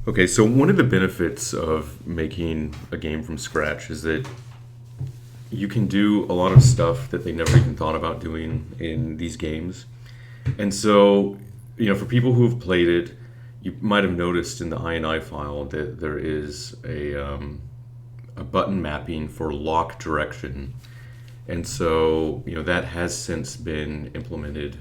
Okay, so one of the benefits of making a game from scratch is that you can do a lot of stuff that they never even thought about doing in these games. And so, for people who have played it, you might have noticed in the INI file that there is a button mapping for lock direction. And so, that has since been implemented.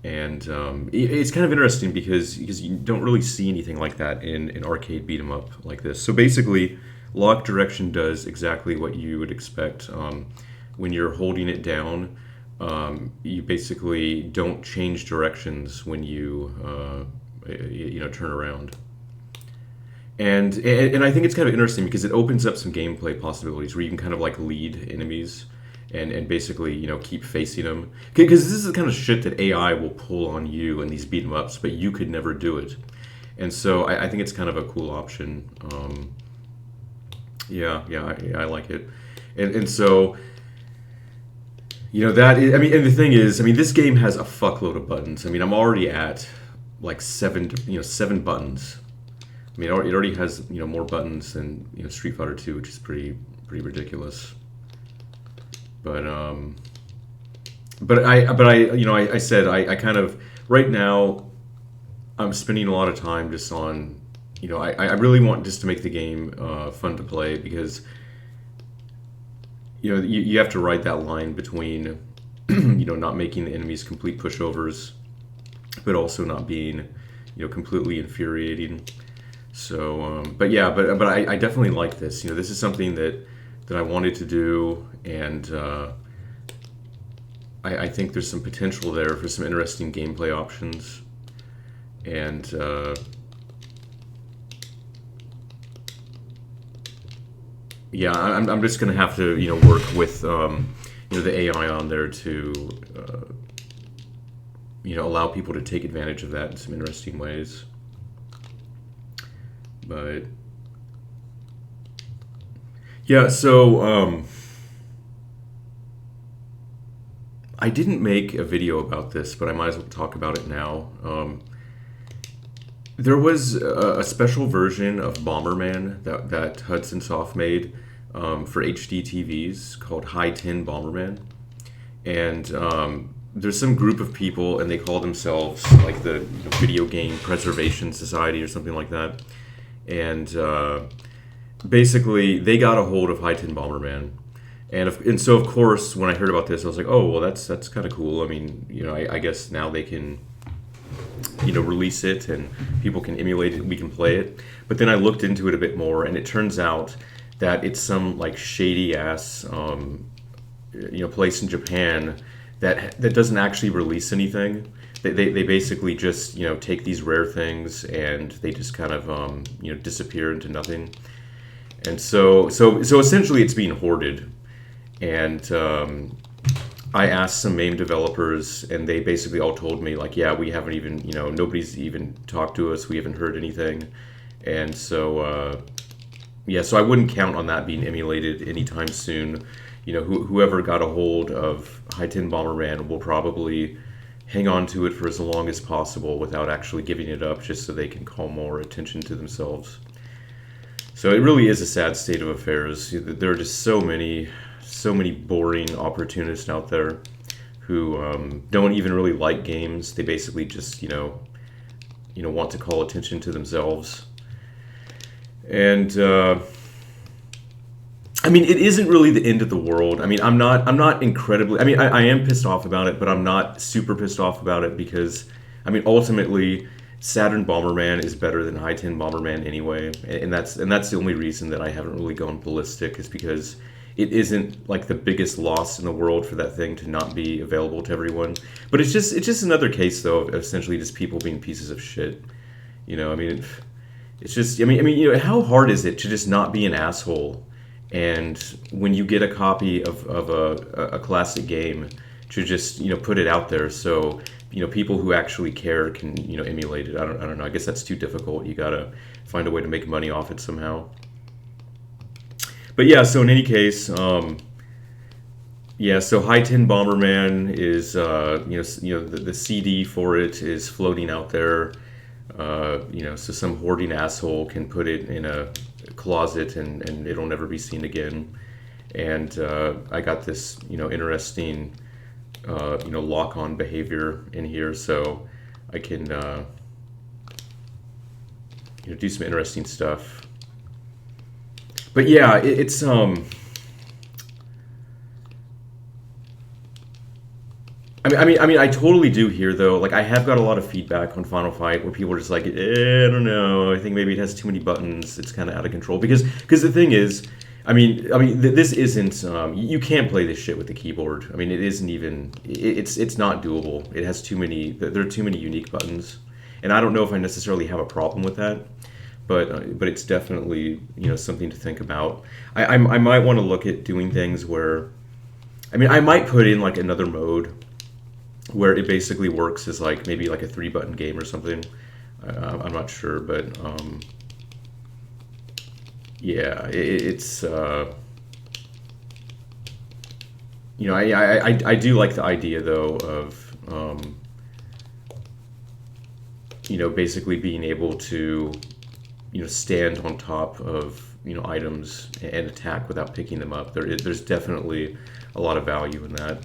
And it's kind of interesting because you don't really see anything like that in an arcade beat 'em up like this. So basically, lock direction does exactly what you would expect. When you're holding it down, you basically don't change directions when you turn around. And I think it's kind of interesting because it opens up some gameplay possibilities where you can kind of like lead enemies and basically keep facing them, because this is the kind of shit that AI will pull on you in these beat 'em ups, but you could never do it. And so I think it's kind of a cool option. I like it. And so that is, and the thing is, this game has a fuckload of buttons. I'm already at like seven buttons. It already has more buttons than Street Fighter 2, which is pretty ridiculous. But I said I kind of right now I'm spending a lot of time just on I really want just to make the game fun to play, because you have to ride that line between not making the enemies complete pushovers, but also not being completely infuriating. So, but I definitely like this. This is something that I wanted to do, and I think there's some potential there for some interesting gameplay options. And I'm just gonna have to work with the AI on there to allow people to take advantage of that in some interesting ways. But yeah, so I didn't make a video about this, but I might as well talk about it now. There was a special version of Bomberman that Hudson Soft made for HD TVs called Hi-10 Bomberman. And there's some group of people, and they call themselves like the Video Game Preservation Society or something like that. And basically, they got a hold of Hi-10 Bomberman. And so, of course, when I heard about this, I was like, oh, well, that's kind of cool. I guess now they can release it and people can emulate it, we can play it. But then I looked into it a bit more, and it turns out that it's some like shady ass place in Japan that doesn't actually release anything. They basically just take these rare things and they just kind of disappear into nothing. And so essentially it's being hoarded. And I asked some MAME developers, and they basically all told me, like, yeah, we haven't even, nobody's even talked to us. We haven't heard anything. And so, so I wouldn't count on that being emulated anytime soon. Whoever got a hold of Hi-10 Bomberman will probably hang on to it for as long as possible without actually giving it up, just so they can call more attention to themselves. So it really is a sad state of affairs. There are just so many boring opportunists out there who don't even really like games. They basically just want to call attention to themselves. And it isn't really the end of the world. I'm not incredibly. I am pissed off about it, but I'm not super pissed off about it because ultimately Saturn Bomberman is better than Hi-10 Bomberman anyway, and that's the only reason that I haven't really gone ballistic, is because it isn't like the biggest loss in the world for that thing to not be available to everyone. But it's just another case though of essentially just people being pieces of shit. It's just how hard is it to just not be an asshole? And when you get a copy of a classic game, to just put it out there so people who actually care can emulate it. I don't know. I guess that's too difficult. You gotta find a way to make money off it somehow. But yeah, so in any case, so Hi-10 Bomberman is the CD for it is floating out there. So some hoarding asshole can put it in a closet and it'll never be seen again. And I got this, interesting, lock-on behavior in here, so I can, do some interesting stuff. But yeah, it's I mean, I totally do hear though. Like, I have got a lot of feedback on Final Fight where people are just like, I don't know. I think maybe it has too many buttons. It's kind of out of control. Because the thing is, this isn't. You can't play this shit with the keyboard. I mean, it isn't even. It's not doable. It has too many. There are too many unique buttons, and I don't know if I necessarily have a problem with that. But it's definitely something to think about. I might want to look at doing things where, I might put in like another mode where it basically works as like maybe like a 3-button game or something. I'm not sure, but yeah, it's I do like the idea though of basically being able to stand on top of items and attack without picking them up. There's definitely a lot of value in that.